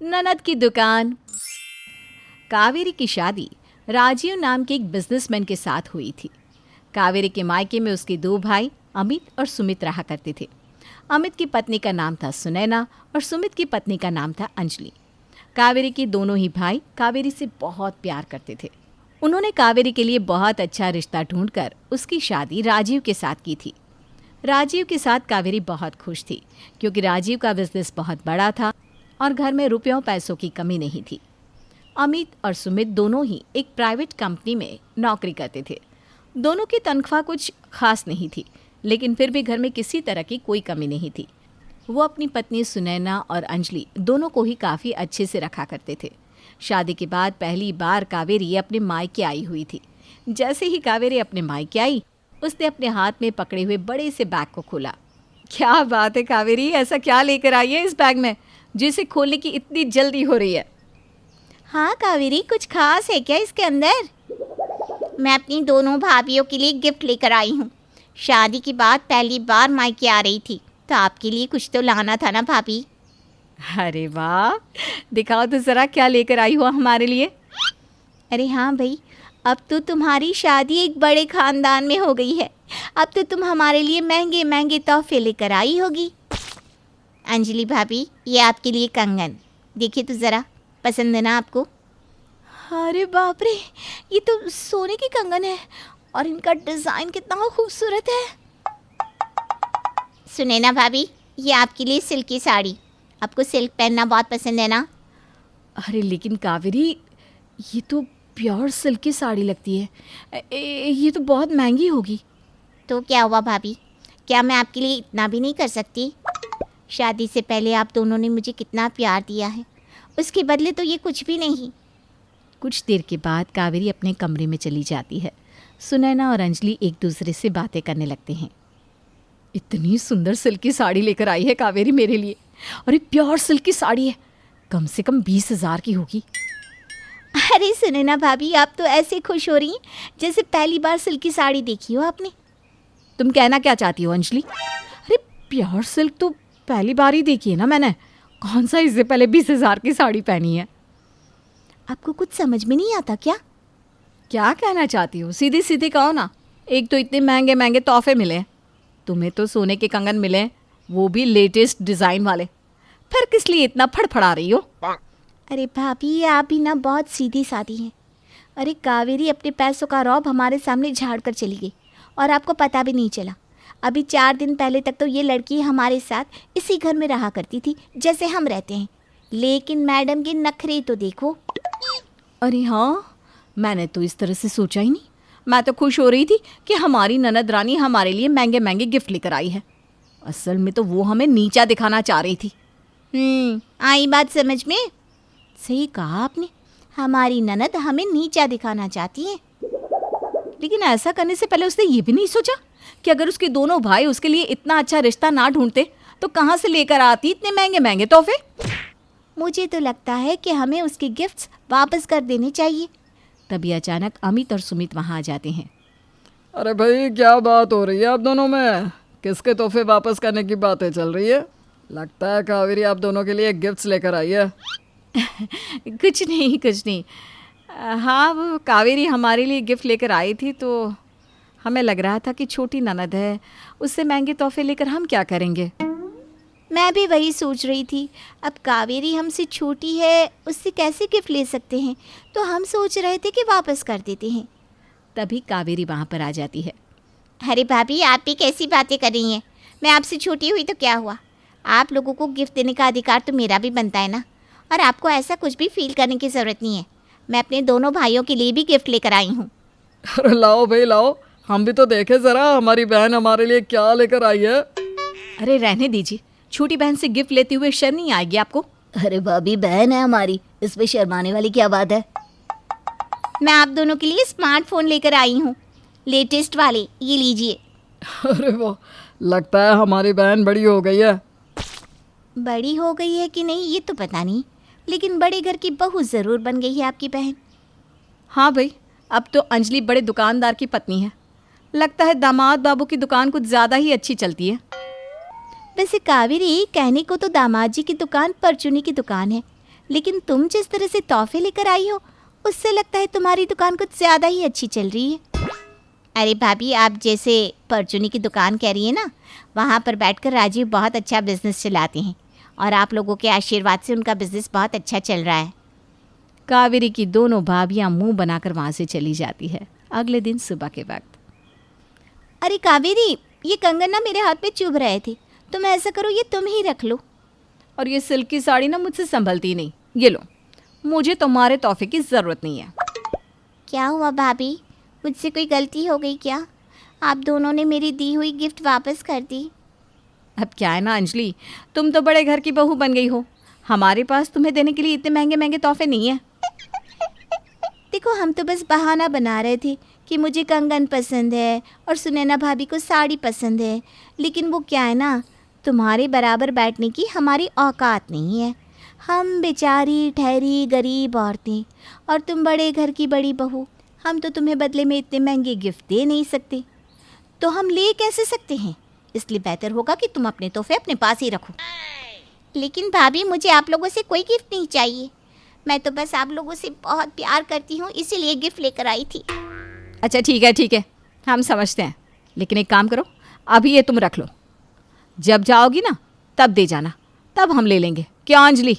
ननद की दुकान। कावेरी की शादी राजीव नाम के एक बिजनेसमैन के साथ हुई थी। कावेरी के मायके में उसके दो भाई अमित और सुमित रहा करते थे। अमित की पत्नी का नाम था सुनैना और सुमित की पत्नी का नाम था अंजलि। कावेरी के दोनों ही भाई कावेरी से बहुत प्यार करते थे। उन्होंने कावेरी के लिए बहुत अच्छा रिश्ता ढूंढकर उसकी शादी राजीव के साथ की थी। राजीव के साथ कावेरी बहुत खुश थी क्योंकि राजीव का बिजनेस बहुत बड़ा था और घर में रुपयों पैसों की कमी नहीं थी। अमित और सुमित दोनों ही एक प्राइवेट कंपनी में नौकरी करते थे। दोनों की तनख्वाह कुछ खास नहीं थी, लेकिन फिर भी घर में किसी तरह की कोई कमी नहीं थी। वो अपनी पत्नी सुनैना और अंजलि दोनों को ही काफ़ी अच्छे से रखा करते थे। शादी के बाद पहली बार कावेरी अपने मायके आई हुई थी। जैसे ही कावेरी अपने मायके आई, उसने अपने हाथ में पकड़े हुए बड़े से बैग को खोला। क्या बात है कावेरी, ऐसा क्या लेकर आई है इस बैग में जिसे खोलने की इतनी जल्दी हो रही है? हाँ कावेरी, कुछ खास है क्या इसके अंदर? मैं अपनी दोनों भाभियों के लिए गिफ्ट लेकर आई हूँ। शादी के बाद पहली बार मायके आ रही थी, तो आपके लिए कुछ तो लाना था ना भाभी। अरे वाह, दिखाओ तो ज़रा क्या लेकर आई हो हमारे लिए। अरे हाँ भाई, अब तो तुम्हारी शादी एक बड़े खानदान में हो गई है। अब तो तुम हमारे लिए महंगे महंगे तोहफे लेकर आई होगी। अंजलि भाभी, ये आपके लिए कंगन, देखिए तो ज़रा, पसंद है ना आपको? अरे बाप रे, ये तो सोने की कंगन है और इनका डिज़ाइन कितना खूबसूरत है। सुनैना भाभी, ये आपके लिए सिल्क की साड़ी। आपको सिल्क पहनना बहुत पसंद है ना? अरे लेकिन कावेरी, ये तो प्योर सिल्क की साड़ी लगती है। ये तो बहुत महंगी होगी। तो क्या हुआ भाभी, क्या मैं आपके लिए इतना भी नहीं कर सकती? शादी से पहले आप दोनों ने मुझे कितना प्यार दिया है, उसके बदले तो ये कुछ भी नहीं। कुछ देर के बाद कावेरी अपने कमरे में चली जाती है। सुनैना और अंजलि एक दूसरे से बातें करने लगते हैं। इतनी सुंदर सिल्क की साड़ी लेकर आई है कावेरी मेरे लिए, और ये प्योर सिल्क की साड़ी है, कम से कम 20,000 की होगी। अरे सुनैना भाभी, आप तो ऐसे खुश हो रही हैं जैसे पहली बार सिल्क की साड़ी देखी हो आपने। तुम कहना क्या चाहती हो अंजलि? अरे प्योर सिल्क तो पहली बार ही देखी है ना मैंने, कौन सा इससे पहले 20,000 की साड़ी पहनी है। आपको कुछ समझ में नहीं आता क्या? क्या कहना चाहती हो, सीधी सीधी कहो ना। एक तो इतने महंगे महंगे तोहफे मिले, तुम्हें तो सोने के कंगन मिले, वो भी लेटेस्ट डिज़ाइन वाले, फिर किस लिए इतना फड़फड़ा रही हो? अरे भाभी, आप भी ना बहुत सीधी सादी हैं। अरे कावेरी अपने पैसों का रौब हमारे सामने झाड़ कर चली गई और आपको पता भी नहीं चला। अभी 4 दिन पहले तक तो ये लड़की हमारे साथ इसी घर में रहा करती थी जैसे हम रहते हैं, लेकिन मैडम के नखरे तो देखो। अरे हाँ, मैंने तो इस तरह से सोचा ही नहीं। मैं तो खुश हो रही थी कि हमारी ननद रानी हमारे लिए महंगे महंगे गिफ्ट लेकर आई है। असल में तो वो हमें नीचा दिखाना चाह रही थी। आई बात समझ में? सही कहा आपने, हमारी ननद हमें नीचा दिखाना चाहती है। लेकिन ऐसा करने से पहले उसने ये भी नहीं सोचा कि अगर उसके दोनों भाई उसके लिए इतना अच्छा रिश्ता ना ढूंढते तो कहाँ से लेकर आती इतने महंगे महंगे तोहफे। मुझे तो लगता है कि हमें उसके गिफ्ट्स वापस कर देने चाहिए। तभी अचानक अमित और सुमित वहाँ आ जाते हैं। अरे भाई, क्या बात हो रही है आप दोनों में? किसके तोहफे वापस करने की बातें चल रही है? लगता है कावेरी आप दोनों के लिए गिफ्ट्स लेकर आई है। कुछ नहीं। हाँ, वो कावेरी हमारे लिए गिफ्ट लेकर आई थी, तो हमें लग रहा था कि छोटी ननद है, उससे महंगे तोहफे लेकर हम क्या करेंगे। मैं भी वही सोच रही थी। अब कावेरी हमसे छोटी है, उससे कैसे गिफ्ट ले सकते हैं, तो हम सोच रहे थे कि वापस कर देते हैं। तभी कावेरी वहाँ पर आ जाती है। अरे भाभी, आप भी कैसी बातें कर रही हैं? मैं आपसे छोटी हुई तो क्या हुआ? आप लोगों को गिफ्ट देने का अधिकार तो मेरा भी बनता है ना। और आपको ऐसा कुछ भी फील करने की ज़रूरत नहीं है। मैं अपने दोनों भाइयों के लिए भी गिफ्ट लेकर आई हूँ। अरे लाओ भाई लाओ, हम भी तो देखें ज़रा हमारी बहन हमारे लिए क्या लेकर आई है। अरे रहने दीजिए, छोटी बहन से गिफ्ट लेते हुए शर्म नहीं आएगी आपको? अरे भाभी, बहन है हमारी, इसमें शर्माने वाली क्या बात है? मैं आप दोनों के लिए स्मार्टफोन लेकर आई हूँ, लेटेस्ट वाले, ये लीजिए। अरे वाह, लगता है हमारी बहन बड़ी हो गई है। बड़ी हो गई है कि नहीं ये तो पता नहीं, लेकिन बड़े घर की बहू ज़रूर बन गई है आपकी बहन। हाँ भाई, अब तो अंजलि बड़े दुकानदार की पत्नी है। लगता है दामाद बाबू की दुकान कुछ ज़्यादा ही अच्छी चलती है। वैसे कावेरी, कहने को तो दामाद जी की दुकान परचूनी की दुकान है, लेकिन तुम जिस तरह से तोहफे लेकर आई हो उससे लगता है तुम्हारी दुकान कुछ ज़्यादा ही अच्छी चल रही है। अरे भाभी, आप जैसे परचूनी की दुकान कह रही है ना, वहाँ पर बैठकर राजीव बहुत अच्छा बिजनेस चलाते हैं और आप लोगों के आशीर्वाद से उनका बिजनेस बहुत अच्छा चल रहा है। कावेरी की दोनों भाभियां मुंह बनाकर वहाँ से चली जाती है। अगले दिन सुबह के वक्त, अरे कावेरी, ये कंगन ना मेरे हाथ पे चुभ रहे थे, तुम ऐसा करो ये तुम ही रख लो। और ये सिल्क की साड़ी ना मुझसे संभलती नहीं, ये लो, मुझे तुम्हारे तोहफे की ज़रूरत नहीं है। क्या हुआ भाभी, मुझसे कोई गलती हो गई क्या? आप दोनों ने मेरी दी हुई गिफ्ट वापस कर दी। अब क्या है ना अंजलि, तुम तो बड़े घर की बहू बन गई हो, हमारे पास तुम्हें देने के लिए इतने महंगे महंगे तोहफे नहीं है। देखो, हम तो बस बहाना बना रहे थे कि मुझे कंगन पसंद है और सुनैना भाभी को साड़ी पसंद है, लेकिन वो क्या है ना, तुम्हारे बराबर बैठने की हमारी औकात नहीं है। हम बेचारी ठहरी गरीब औरतें और तुम बड़े घर की बड़ी बहू, हम तो तुम्हें बदले में इतने महंगे गिफ्ट दे नहीं सकते, तो हम ले कैसे सकते हैं? इसलिए बेहतर होगा कि तुम अपने तोहफे अपने पास ही रखो। लेकिन भाभी, मुझे आप लोगों से कोई गिफ्ट नहीं चाहिए, मैं तो बस आप लोगों से बहुत प्यार करती हूँ, इसीलिए गिफ्ट लेकर आई थी। अच्छा ठीक है, हम समझते हैं, लेकिन एक काम करो, अभी ये तुम रख लो, जब जाओगी ना तब दे जाना, तब हम ले लेंगे। क्या अंजलि?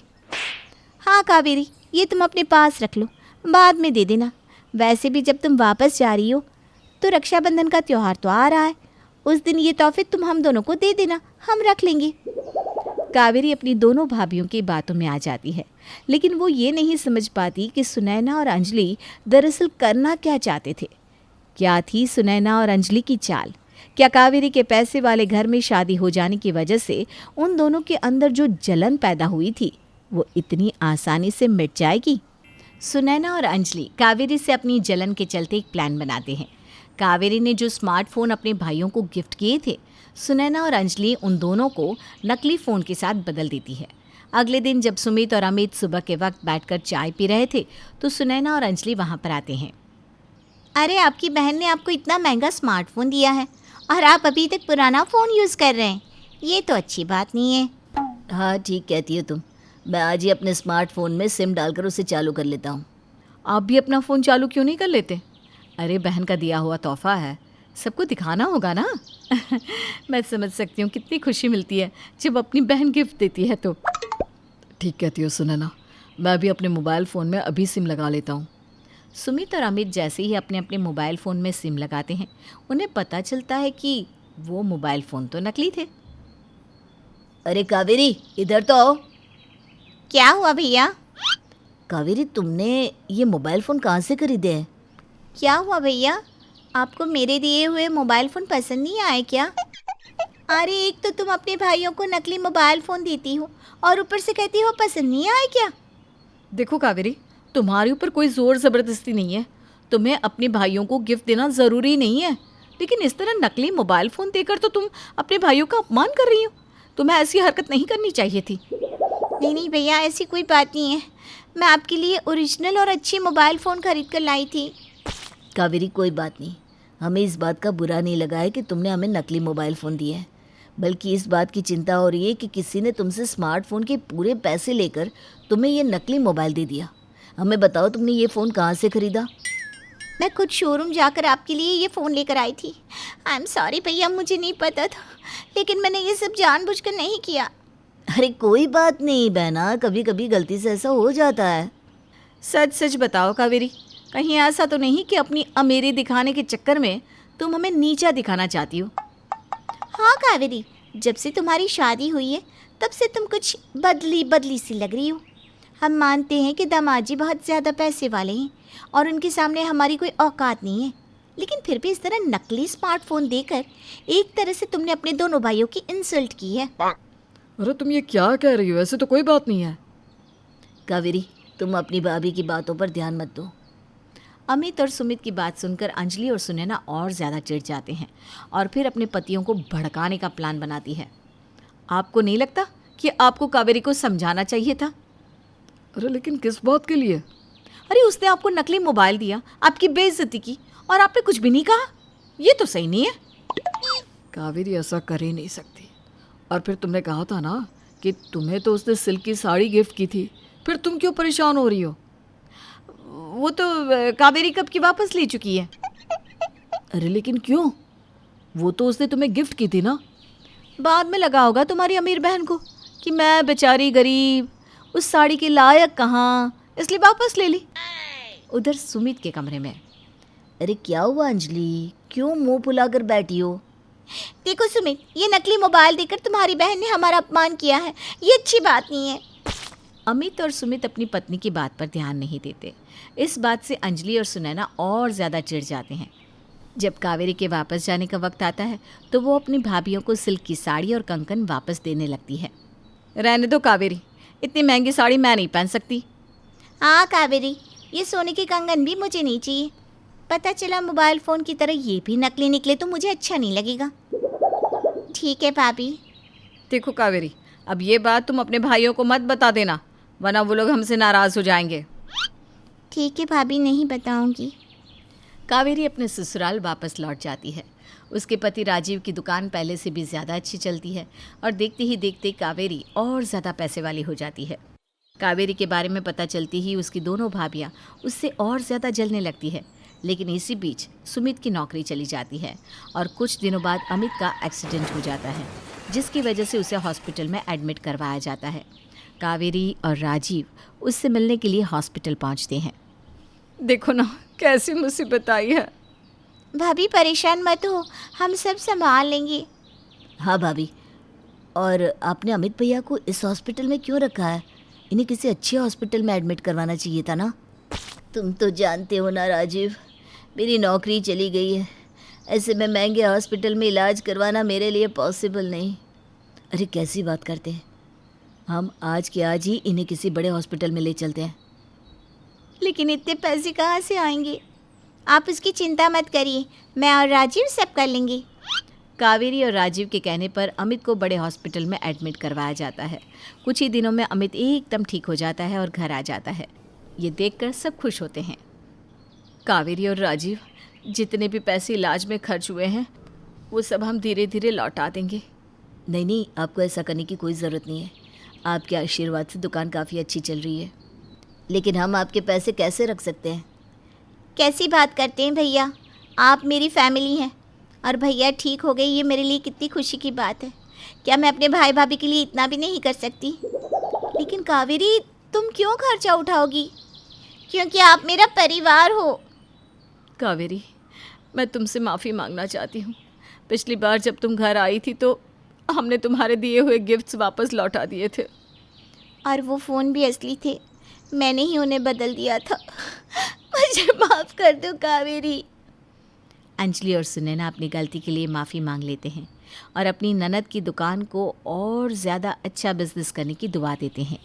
हाँ कावेरी, ये तुम अपने पास रख लो, बाद में दे देना। वैसे भी जब तुम वापस जा रही हो तो रक्षाबंधन का त्यौहार तो आ रहा है, उस दिन ये तोहफे तुम हम दोनों को दे देना, हम रख लेंगे। कावेरी अपनी दोनों भाभियों की बातों में आ जाती है, लेकिन वो ये नहीं समझ पाती कि सुनैना और अंजलि दरअसल करना क्या चाहते थे। क्या थी सुनैना और अंजलि की चाल? क्या कावेरी के पैसे वाले घर में शादी हो जाने की वजह से उन दोनों के अंदर जो जलन पैदा हुई थी वो इतनी आसानी से मिट जाएगी? सुनैना और अंजलि कावेरी से अपनी जलन के चलते एक प्लान बनाते हैं। कावेरी ने जो स्मार्टफोन अपने भाइयों को गिफ्ट किए थे, सुनैना और अंजलि उन दोनों को नकली फ़ोन के साथ बदल देती है। अगले दिन जब सुमित और अमित सुबह के वक्त बैठकर चाय पी रहे थे तो सुनैना और अंजलि वहाँ पर आते हैं। अरे, आपकी बहन ने आपको इतना महंगा स्मार्टफोन दिया है और आप अभी तक पुराना फ़ोन यूज़ कर रहे हैं, ये तो अच्छी बात नहीं है। हाँ, ठीक कहती हो तुम, मैं आज ही अपने स्मार्टफोन में सिम डालकर उसे चालू कर लेता हूँ। आप भी अपना फ़ोन चालू क्यों नहीं कर लेते? अरे बहन का दिया हुआ तोहफा है, सबको दिखाना होगा ना। मैं समझ सकती हूँ कितनी खुशी मिलती है जब अपनी बहन गिफ्ट देती है तो। ठीक कहती हो सुनैना, मैं भी अपने मोबाइल फ़ोन में अभी सिम लगा लेता हूँ। सुमित और अमित जैसे ही अपने अपने मोबाइल फ़ोन में सिम लगाते हैं, उन्हें पता चलता है कि वो मोबाइल फ़ोन तो नकली थे। अरे कावेरी, इधर तो आओ। क्या हुआ भैया? कावेरी, तुमने ये मोबाइल फ़ोन कहाँ से खरीदे हैं? क्या हुआ भैया, आपको मेरे दिए हुए मोबाइल फ़ोन पसंद नहीं आए क्या? अरे, एक तो तुम अपने भाइयों को नकली मोबाइल फ़ोन देती हो और ऊपर से कहती हो पसंद नहीं आए क्या? देखो कावेरी, तुम्हारे ऊपर कोई ज़ोर ज़बरदस्ती नहीं है, तुम्हें अपने भाइयों को गिफ्ट देना ज़रूरी नहीं है, लेकिन इस तरह नकली मोबाइल फ़ोन देकर तो तुम अपने भाइयों का अपमान कर रही हो। तुम्हें ऐसी हरकत नहीं करनी चाहिए थी। नहीं भैया, ऐसी कोई बात नहीं है, मैं आपके लिए ओरिजिनल और अच्छी मोबाइल फ़ोन खरीद कर लाई थी। कावेरी, कोई बात नहीं, हमें इस बात का बुरा नहीं लगा है कि तुमने हमें नकली मोबाइल फ़ोन दिया है, बल्कि इस बात की चिंता हो रही है कि किसी ने तुमसे स्मार्टफोन के पूरे पैसे लेकर तुम्हें ये नकली मोबाइल दे दिया। हमें बताओ, तुमने ये फ़ोन कहाँ से ख़रीदा? मैं खुद शोरूम जाकर आपके लिए ये फ़ोन लेकर आई थी। आई एम सॉरी भैया, मुझे नहीं पता था, लेकिन मैंने ये सब जानबूझकर नहीं किया। अरे कोई बात नहीं बहना, कभी कभी गलती से ऐसा हो जाता है। सच सच बताओ कावेरी, कहीं ऐसा तो नहीं कि अपनी अमीरी दिखाने के चक्कर में तुम हमें नीचा दिखाना चाहती हो? हाँ कावेरी, जब से तुम्हारी शादी हुई है तब से तुम कुछ बदली सी लग रही हो। हम मानते हैं कि दामाजी बहुत ज़्यादा पैसे वाले हैं और उनके सामने हमारी कोई औकात नहीं है, लेकिन फिर भी इस तरह नकली स्मार्टफोन देकर एक तरह से तुमने अपने दोनों भाइयों की इंसल्ट की है। अरे तुम ये क्या कह रही हो? ऐसे तो कोई बात नहीं है। कावेरी, तुम अपनी भाभी की बातों पर ध्यान मत दो। अमित और सुमित की बात सुनकर अंजलि और सुनैना और ज़्यादा चिढ़ जाते हैं और फिर अपने पतियों को भड़काने का प्लान बनाती है। आपको नहीं लगता कि आपको कावेरी को समझाना चाहिए था? अरे लेकिन किस बात के लिए? अरे उसने आपको नकली मोबाइल दिया, आपकी बेइज्जती की और आपने कुछ भी नहीं कहा, ये तो सही नहीं है। कावेरी ऐसा कर ही नहीं सकती। और फिर तुमने कहा था ना कि तुम्हें तो उसने सिल्क की साड़ी गिफ्ट की थी, फिर तुम क्यों परेशान हो रही हो? वो तो कावेरी कब की वापस ले चुकी है। अरे लेकिन क्यों? वो तो उसने तुम्हें गिफ्ट की थी ना। बाद में लगा होगा तुम्हारी अमीर बहन को कि मैं बेचारी गरीब, उस साड़ी के लायक कहाँ, इसलिए वापस ले ली। उधर सुमित के कमरे में, अरे क्या हुआ अंजलि, क्यों मुंह फुलाकर बैठी हो? देखो सुमित, ये नकली मोबाइल देकर तुम्हारी बहन ने हमारा अपमान किया है, ये अच्छी बात नहीं है। अमित और सुमित अपनी पत्नी की बात पर ध्यान नहीं देते। इस बात से अंजलि और सुनैना और ज़्यादा चिढ़ जाते हैं। जब कावेरी के वापस जाने का वक्त आता है तो वो अपनी भाभियों को सिल्क की साड़ी और कंकन वापस देने लगती है। रहने दो कावेरी, इतनी महंगी साड़ी मैं नहीं पहन सकती। हाँ कावेरी, ये सोने के कंगन भी मुझे नहीं चाहिए। पता चला मोबाइल फ़ोन की तरह ये भी नकली निकले तो मुझे अच्छा नहीं लगेगा। ठीक है भाभी। देखो कावेरी, अब ये बात तुम अपने भाइयों को मत बता देना, वरना वो लोग हमसे नाराज़ हो जाएंगे। ठीक है भाभी, नहीं बताऊंगी। कावेरी अपने ससुराल वापस लौट जाती है। उसके पति राजीव की दुकान पहले से भी ज़्यादा अच्छी चलती है और देखते ही देखते कावेरी और ज़्यादा पैसे वाली हो जाती है। कावेरी के बारे में पता चलती ही उसकी दोनों भाभियाँ उससे और ज़्यादा जलने लगती है। लेकिन इसी बीच सुमित की नौकरी चली जाती है और कुछ दिनों बाद अमित का एक्सीडेंट हो जाता है, जिसकी वजह से उसे हॉस्पिटल में एडमिट करवाया जाता है। कावेरी और राजीव उससे मिलने के लिए हॉस्पिटल पहुंचते हैं। देखो ना कैसी मुसीबत आई है। भाभी परेशान मत हो, हम सब संभाल लेंगे। हाँ भाभी, और आपने अमित भैया को इस हॉस्पिटल में क्यों रखा है? इन्हें किसी अच्छे हॉस्पिटल में एडमिट करवाना चाहिए था ना। तुम तो जानते हो ना राजीव, मेरी नौकरी चली गई है। ऐसे में महंगे हॉस्पिटल में इलाज करवाना मेरे लिए पॉसिबल नहीं। अरे कैसी बात करते हैं, हम आज के आज ही इन्हें किसी बड़े हॉस्पिटल में ले चलते हैं। लेकिन इतने पैसे कहाँ से आएंगे? आप उसकी चिंता मत करिए, मैं और राजीव सब कर लेंगे। कावेरी और राजीव के कहने पर अमित को बड़े हॉस्पिटल में एडमिट करवाया जाता है। कुछ ही दिनों में अमित एकदम ठीक हो जाता है और घर आ जाता है। ये देखकर सब खुश होते हैं। कावेरी और राजीव, जितने भी पैसे इलाज में खर्च हुए हैं वो सब हम धीरे धीरे लौटा देंगे। नहीं, आपको ऐसा करने की कोई ज़रूरत नहीं है। आपके आशीर्वाद से दुकान काफ़ी अच्छी चल रही है। लेकिन हम आपके पैसे कैसे रख सकते हैं? कैसी बात करते हैं भैया, आप मेरी फैमिली हैं और भैया ठीक हो गए, ये मेरे लिए कितनी खुशी की बात है। क्या मैं अपने भाई भाभी के लिए इतना भी नहीं कर सकती? लेकिन कावेरी, तुम क्यों खर्चा उठाओगी? क्योंकि आप मेरा परिवार हो। कावेरी, मैं तुमसे माफ़ी मांगना चाहती हूँ। पिछली बार जब तुम घर आई थी तो हमने तुम्हारे दिए हुए गिफ्ट्स वापस लौटा दिए थे। और वो फ़ोन भी असली थे, मैंने ही उन्हें बदल दिया था। मुझे माफ़ कर दो कावेरी। अंजलि और सुनैना अपनी गलती के लिए माफ़ी मांग लेते हैं और अपनी ननद की दुकान को और ज़्यादा अच्छा बिजनेस करने की दुआ देते हैं।